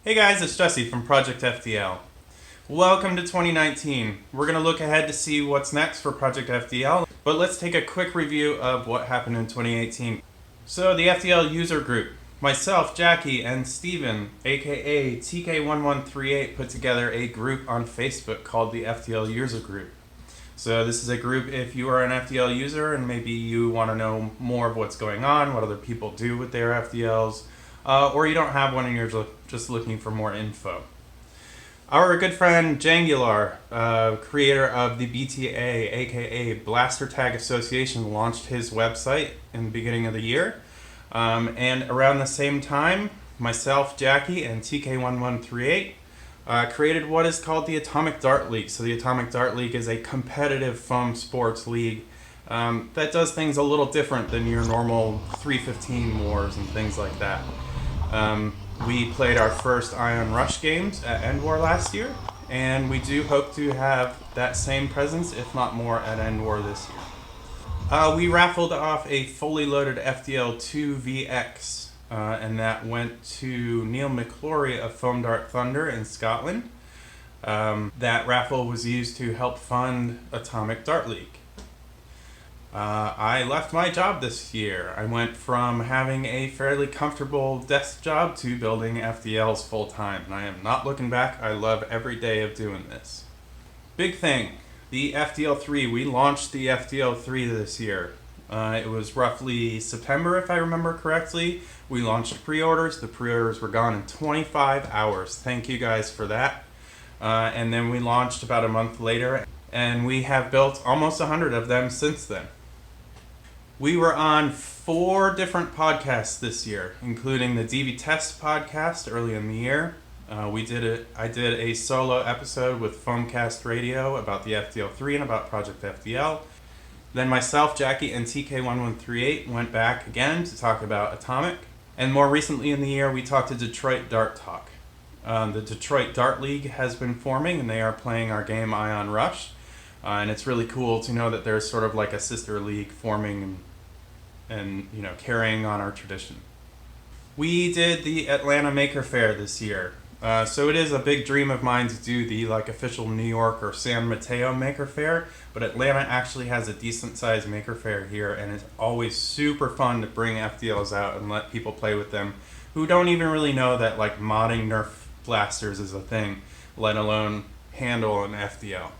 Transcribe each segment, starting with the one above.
Hey guys, it's Jesse from Project FDL. Welcome to 2019. We're going to look ahead to see what's next for Project FDL, but let's take a quick review of what happened in 2018. So the FDL User Group, myself, Jackie, and Steven, aka TK1138, put together a group on Facebook called the FDL User Group. So this is a group if you are an FDL user and maybe you want to know more of what's going on, what other people do with their FDLs, or you don't have one and you're just looking for more info. Our good friend Jangular, creator of the BTA, aka Blaster Tag Association, launched his website in the beginning of the year. And around the same time, myself, Jackie, and TK1138 created what is called the Atomic Dart League. So the Atomic Dart League is a competitive foam sports league that does things a little different than your normal 315 wars and things like that. We played our first Ion Rush games at End War last year, and we do hope to have that same presence, if not more, at End War this year. We raffled off a fully loaded FDL-2 VX, and that went to Neil McClory of Foam Dart Thunder in Scotland. That raffle was used to help fund Atomic Dart League. I left my job this year. I went from having a fairly comfortable desk job to building FDLs full time, and I am not looking back. I love every day of doing this. Big thing, the FDL-3. We launched the FDL-3 this year. It was roughly September, if I remember correctly. We launched pre-orders. The pre-orders were gone in 25 hours. Thank you guys for that. And then we launched about a month later, and we have built almost 100 of them since then. We were on 4 different podcasts this year, including the DV Test podcast early in the year. I did a solo episode with Foamcast Radio about the FDL-3 and about Project FDL. Then myself, Jackie, and TK1138 went back again to talk about Atomic. And more recently in the year, we talked to Detroit Dart Talk. The Detroit Dart League has been forming, and they are playing our game Ion Rush. And it's really cool to know that there's sort of like a sister league forming and carrying on our tradition. We did the Atlanta Maker Faire this year. So it is a big dream of mine to do the official New York or San Mateo Maker Faire, but Atlanta actually has a decent sized Maker Faire here, and it's always super fun to bring FDLs out and let people play with them who don't even really know that modding Nerf blasters is a thing, let alone handle an FDL.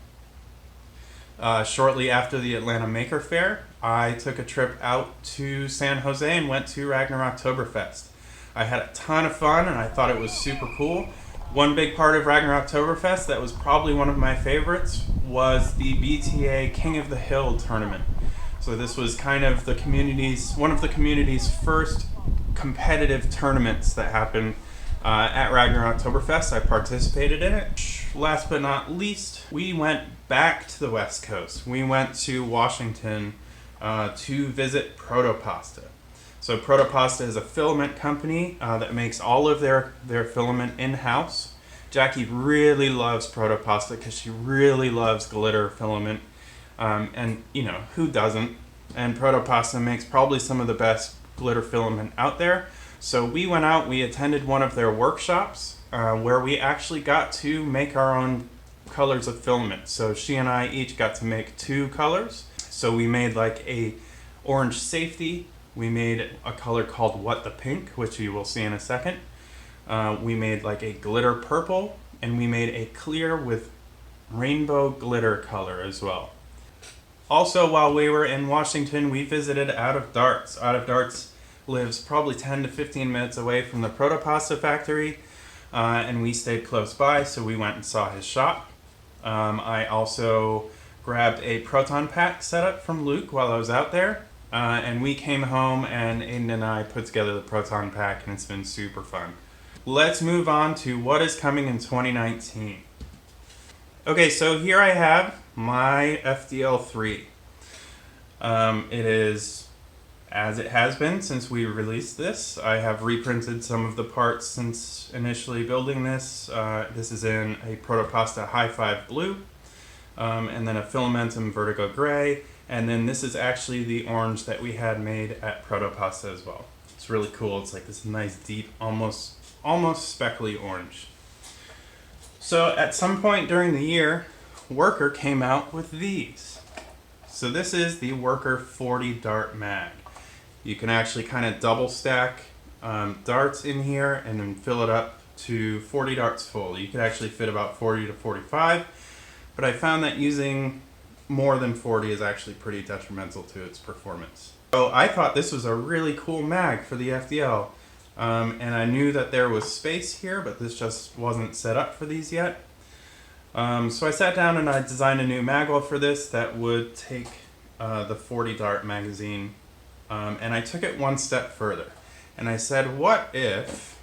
Shortly after the Atlanta Maker Faire, I took a trip out to San Jose and went to Ragnarocktoberfest. I had a ton of fun and I thought it was super cool. One big part of Ragnarocktoberfest that was probably one of my favorites was the BTA King of the Hill tournament. So this was kind of one of the community's first competitive tournaments that happened at Ragnarocktoberfest. I participated in it. Last but not least, we went back to the West Coast. We went to Washington to visit Proto Pasta. So Proto Pasta is a filament company that makes all of their filament in-house. Jackie really loves Proto Pasta because she really loves glitter filament. And who doesn't? And Proto Pasta makes probably some of the best glitter filament out there. So we went out, we attended one of their workshops where we actually got to make our own colors of filament. So she and I each got to make 2 colors. So we made a orange safety. We made a color called What the Pink, which you will see in a second. We made a glitter purple, and we made a clear with rainbow glitter color as well. Also, while we were in Washington, we visited Out of Darts. Out of Darts lives probably 10 to 15 minutes away from the Proto Pasta factory, and we stayed close by, so we went and saw his shop. I also grabbed a proton pack setup from Luke while I was out there, and we came home and Aiden and I put together the proton pack, and it's been super fun. Let's move on to what is coming in 2019. Okay, so here I have my FDL-3. It is as it has been since we released this. I have reprinted some of the parts since initially building this. This is in a Proto Pasta High 5 blue, and then a Filamentum Vertigo gray, and then this is actually the orange that we had made at Proto Pasta as well. It's really cool. It's like this nice deep, almost almost speckly orange. So at some point during the year, Worker came out with these. So this is the Worker 40 dart mag. You can actually kind of double stack darts in here and then fill it up to 40 darts full. You could actually fit about 40 to 45, but I found that using more than 40 is actually pretty detrimental to its performance. So I thought this was a really cool mag for the FDL, and I knew that there was space here, but this just wasn't set up for these yet. So I sat down and I designed a new magwell for this that would take the 40 dart magazine, and I took it one step further. And I said, what if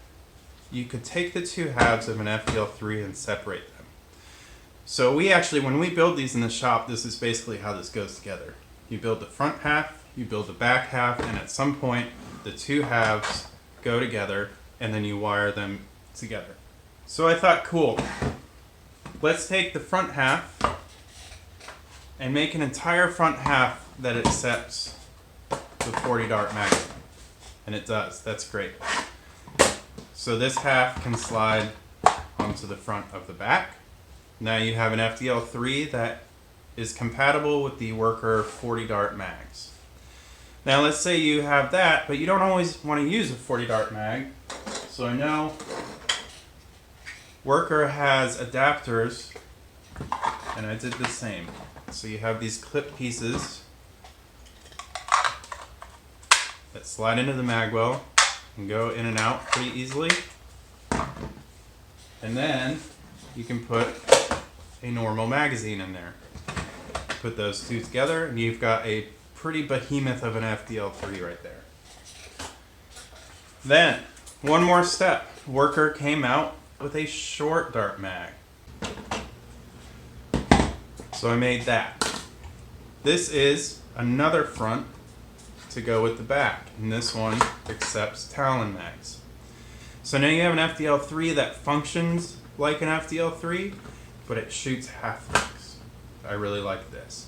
you could take the two halves of an FDL-3 and separate them? So we actually, when we build these in the shop, this is basically how this goes together. You build the front half, you build the back half, and at some point, the two halves go together, and then you wire them together. So I thought, cool, let's take the front half and make an entire front half that accepts the 40 dart magazine. And it does. That's great. So this half can slide onto the front of the back. Now you have an FDL-3 that is compatible with the Worker 40 dart mags. Now let's say you have that, but you don't always want to use a 40 dart mag. So I know Worker has adapters, and I did the same. So you have these clip pieces that slide into the magwell and go in and out pretty easily. And then you can put a normal magazine in there. Put those two together and you've got a pretty behemoth of an FDL-3 right there. Then, one more step. Worker came out with a short dart mag. So I made that. This is another front to go with the back, and this one accepts Talon mags. So now you have an FDL-3 that functions like an FDL-3, but it shoots half lengths. I really like this.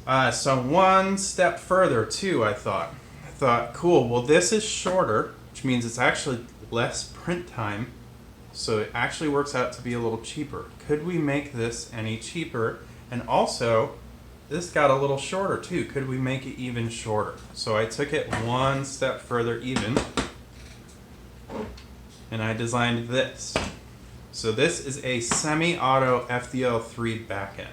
So one step further too, I thought, cool, well this is shorter, which means it's actually less print time, so it actually works out to be a little cheaper. Could we make this any cheaper? And also, this got a little shorter too. Could we make it even shorter? So I took it one step further even, and I designed this. So this is a semi-auto FDL-3 backend.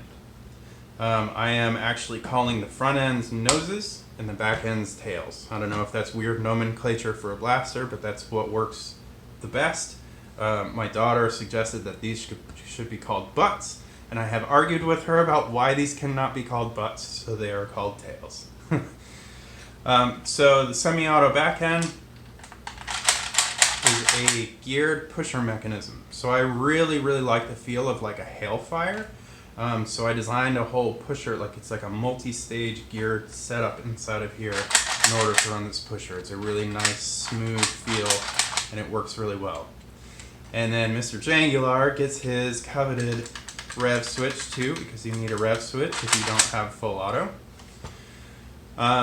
I am actually calling the front ends noses and the back ends tails. I don't know if that's weird nomenclature for a blaster, but that's what works the best. My daughter suggested that these should be called butts, and I have argued with her about why these cannot be called butts, so they are called tails. So the semi-auto back end is a geared pusher mechanism. So I really like the feel of like a Hailfire. So I designed a whole pusher, like it's like a multi-stage geared setup inside of here in order to run this pusher. It's a really nice, smooth feel, and it works really well. And then Mr. Jangular gets his coveted rev switch too, because you need a rev switch if you don't have full auto.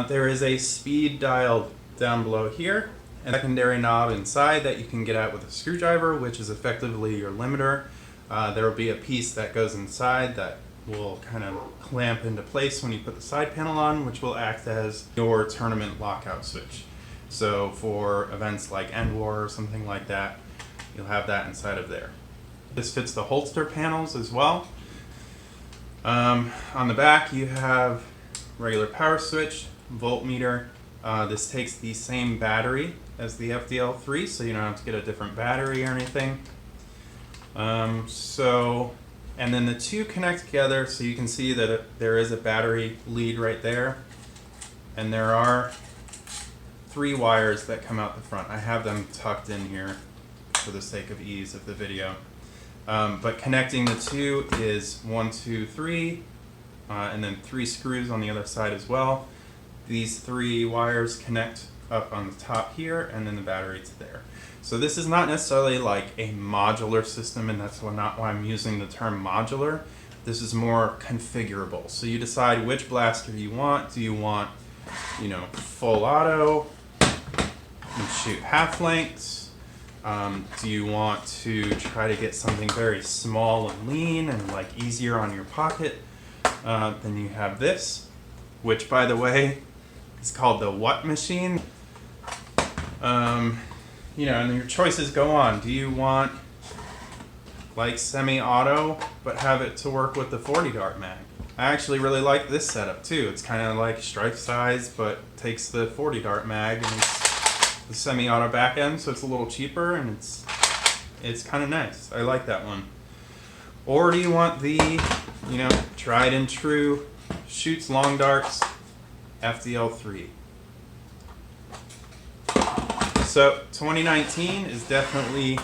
There is a speed dial down below here, and a secondary knob inside that you can get at with a screwdriver, which is effectively your limiter. There will be a piece that goes inside that will kind of clamp into place when you put the side panel on, which will act as your tournament lockout switch. So for events like End War or something like that, you'll have that inside of there. This fits the holster panels as well. On the back you have regular power switch, voltmeter. This takes the same battery as the FDL-3, so you don't have to get a different battery or anything. And then the two connect together, so you can see that there is a battery lead right there, and there are 3 wires that come out the front. I have them tucked in here for the sake of ease of the video. But connecting the two is 1, 2, 3, and then 3 screws on the other side as well. These 3 wires connect up on the top here, and then the battery to there. So this is not necessarily like a modular system, and that's not why I'm using the term modular. This is more configurable. So you decide which blaster you want. Do you want, full auto? You shoot half lengths. Do you want to try to get something very small and lean and like easier on your pocket? Then you have this, which by the way is called the what machine. You know, and your choices go on. Do you want like semi-auto but have it to work with the 40 dart mag? I actually really like this setup too. It's kind of like strike size but takes the 40 dart mag, and it's the semi-auto back end, so it's a little cheaper and it's kind of nice. I like that one. Or do you want the, you know, tried and true, shoots long darts FDL-3? So 2019 is definitely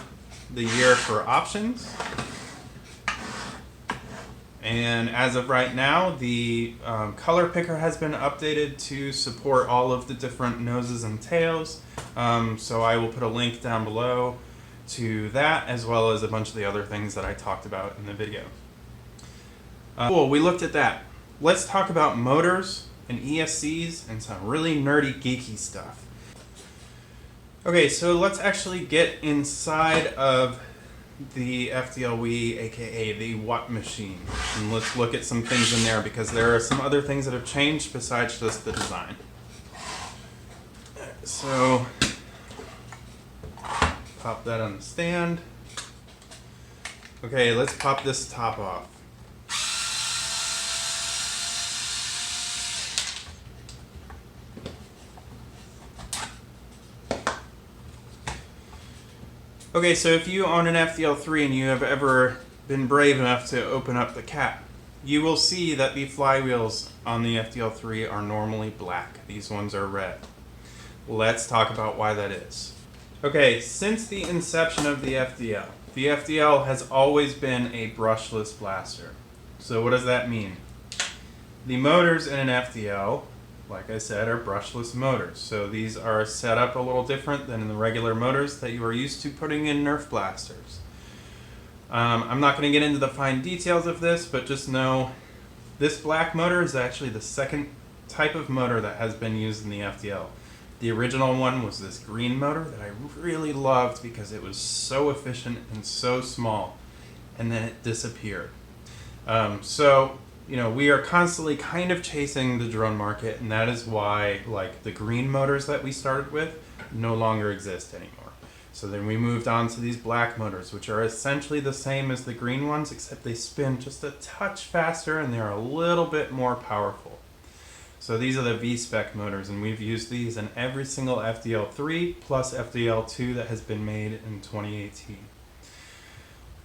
the year for options. And as of right now, the color picker has been updated to support all of the different noses and tails. So I will put a link down below to that, as well as a bunch of the other things that I talked about in the video. Cool, we looked at that. Let's talk about motors and ESCs and some really nerdy, geeky stuff. Okay, so let's actually get inside of the FDL-We, aka the what machine, and let's look at some things in there because there are some other things that have changed besides just the design. So pop that on the stand. Okay, let's pop this top off. Okay, so if you own an FDL-3 and you have ever been brave enough to open up the cap, you will see that the flywheels on the FDL-3 are normally black. These ones are red. Let's talk about why that is. Okay, since the inception of the FDL has always been a brushless blaster. So what does that mean? The motors in an FDL, like I said, are brushless motors. So these are set up a little different than in the regular motors that you are used to putting in Nerf blasters. I'm not going to get into the fine details of this, but just know this black motor is actually the second type of motor that has been used in the FDL. The original one was this green motor that I really loved because it was so efficient and so small, and then it disappeared. So you know, we are constantly kind of chasing the drone market, and that is why like the green motors that we started with no longer exist anymore. So then we moved on to these black motors, which are essentially the same as the green ones, except they spin just a touch faster and they're a little bit more powerful. So these are the V-Spec motors, and we've used these in every single FDL-3 plus FDL-2 that has been made in 2018.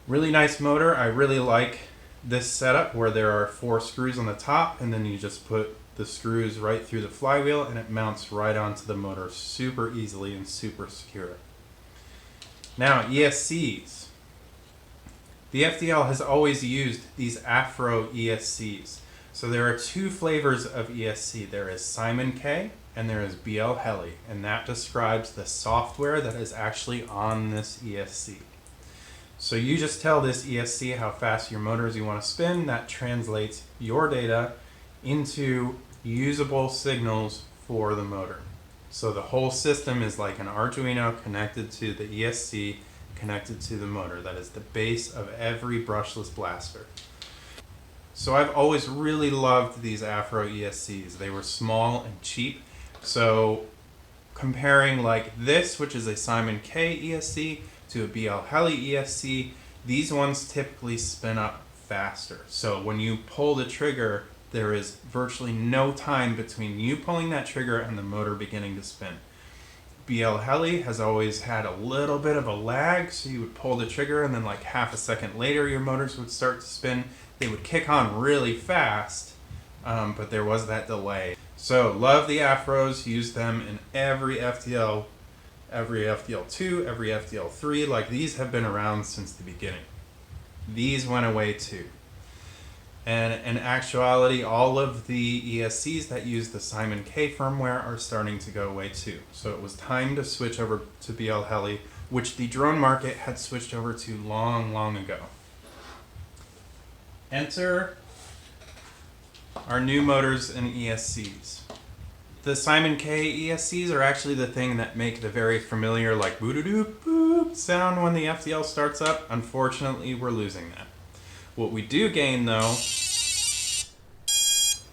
Really nice motor. I really like this setup where there are 4 screws on the top, and then you just put the screws right through the flywheel and it mounts right onto the motor super easily and super secure. Now, ESCs. The FDL has always used these Afro ESCs. So there are 2 flavors of ESC. There is Simon K and there is BL Heli, and that describes the software that is actually on this ESC. So you just tell this ESC how fast your motors you want to spin. That translates your data into usable signals for the motor. So the whole system is like an Arduino connected to the ESC, connected to the motor. That is the base of every brushless blaster. So I've always really loved these Afro ESCs. They were small and cheap. So comparing like this, which is a Simon K ESC, to a BL Heli ESC, these ones typically spin up faster. So when you pull the trigger, there is virtually no time between you pulling that trigger and the motor beginning to spin. BL Heli has always had a little bit of a lag, so you would pull the trigger and then like half a second later your motors would start to spin. They would kick on really fast, but there was that delay. So love the Afros, use them in every FDL, every FDL-2, every FDL-3, like these have been around since the beginning. These went away too. And in actuality, all of the ESCs that use the Simon K firmware are starting to go away too. So it was time to switch over to BL Heli, which the drone market had switched over to long, long ago. Enter our new motors and ESCs. The Simon K ESCs are actually the thing that make the very familiar like boo-doo-doo boop sound when the FDL starts up. Unfortunately, we're losing that. What we do gain though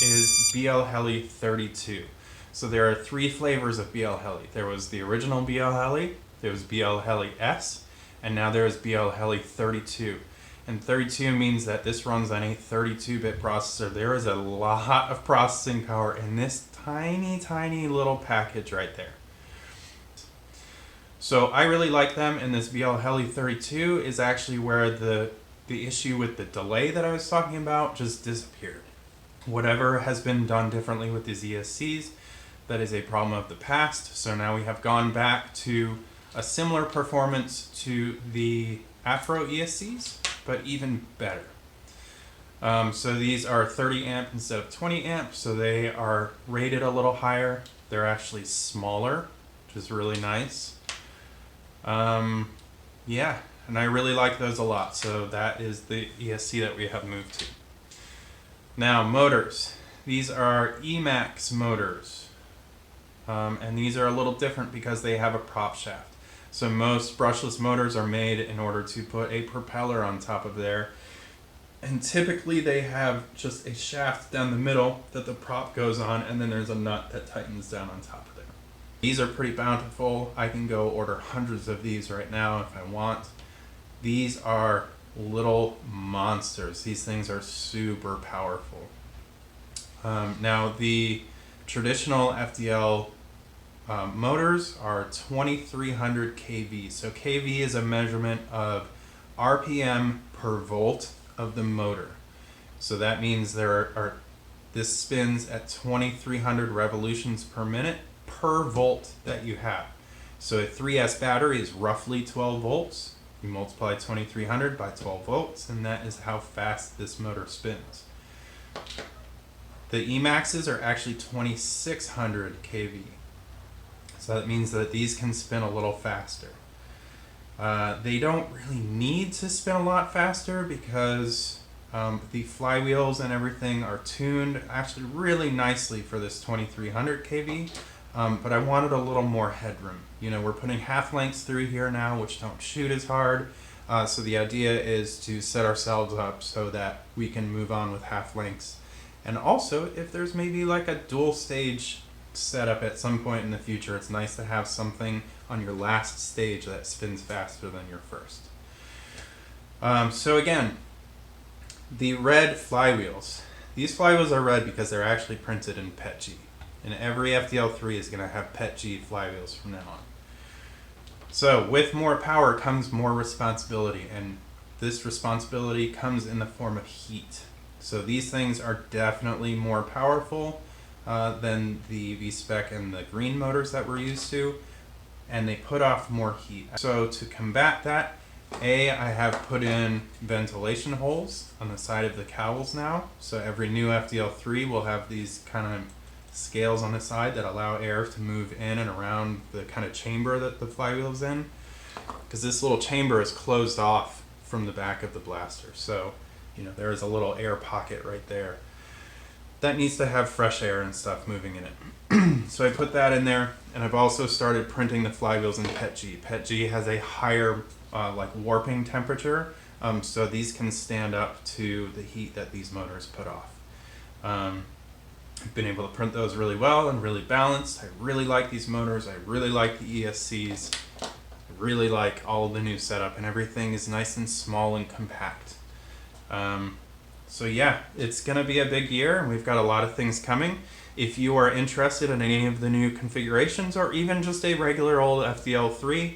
is BL Heli 32. So there are 3 flavors of BL Heli. There was the original BL Heli, there was BL Heli S, and now there is BL Heli 32. And 32 means that this runs on a 32-bit processor. There is a lot of processing power in this tiny little package right there. So I really like them, and this BL Heli 32 is actually where the issue with the delay that I was talking about just disappeared. Whatever has been done differently with these ESCs, that is a problem of the past. So now we have gone back to a similar performance to the Afro ESCs, but even better. So these are 30 amp instead of 20 amp, so they are rated a little higher. They're actually smaller, which is really nice. Yeah, and I really like those a lot. So that is the ESC that we have moved to. Now, motors. These are Emax motors. And these are a little different because they have a prop shaft. So most brushless motors are made in order to put a propeller on top of there. And typically they have just a shaft down the middle that the prop goes on, and then there's a nut that tightens down on top of there. These are pretty bountiful. I can go order hundreds of these right now if I want. These are little monsters. These things are super powerful. Now the traditional FDL motors are 2300 kV. So kV is a measurement of RPM per volt of the motor. So that means this spins at 2300 revolutions per minute per volt that you have. So a 3S battery is roughly 12 volts. You multiply 2300 by 12 volts, and that is how fast this motor spins. The Emaxes are actually 2600 kV. So that means that these can spin a little faster. They don't really need to spin a lot faster because the flywheels and everything are tuned actually really nicely for this 2300 kV. But I wanted a little more headroom. You know, we're putting half lengths through here now, which don't shoot as hard. So the idea is to set ourselves up so that we can move on with half lengths. And also, if there's maybe like a dual stage setup at some point in the future, it's nice to have something on your last stage that spins faster than your first. So again, the red flywheels. These flywheels are red because they're actually printed in PETG. And every FDL-3 is going to have PETG flywheels from now on. So with more power comes more responsibility, and this responsibility comes in the form of heat. So these things are definitely more powerful than the V-Spec and the green motors that we're used to, and they put off more heat. So to combat that, I have put in ventilation holes on the side of the cowls now. So every new FDL-3 will have these kind of scales on the side that allow air to move in and around the kind of chamber that the flywheel's in, because this little chamber is closed off from the back of the blaster. So, you know, there is a little air pocket right there that needs to have fresh air and stuff moving in it. So I put that in there, and I've also started printing the flywheels in PETG. PETG has a higher like warping temperature, so these can stand up to the heat that these motors put off. I've been able to print those really well and really balanced. I really like these motors. I really like the ESCs. I really like all the new setup, and everything is nice and small and compact. So yeah, it's going to be a big year, and we've got a lot of things coming. If you are interested in any of the new configurations, or even just a regular old FDL-3,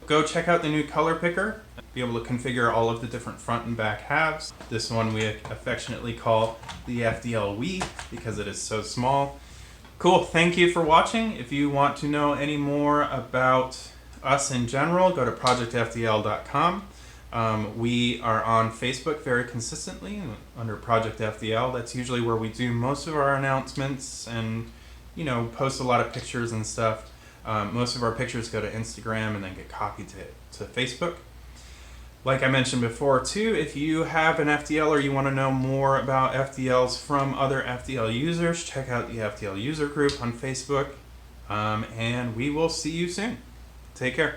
go check out the new color picker. Be able to configure all of the different front and back halves. This one we affectionately call the FDL Wii because it is so small. Cool, thank you for watching. If you want to know any more about us in general, go to projectfdl.com. We are on Facebook very consistently under Project FDL. That's usually where we do most of our announcements and, you know, post a lot of pictures and stuff. Most of our pictures go to Instagram and then get copied to Facebook. Like I mentioned before, too, if you have an FDL or you want to know more about FDLs from other FDL users, check out the FDL User Group on Facebook, and we will see you soon. Take care.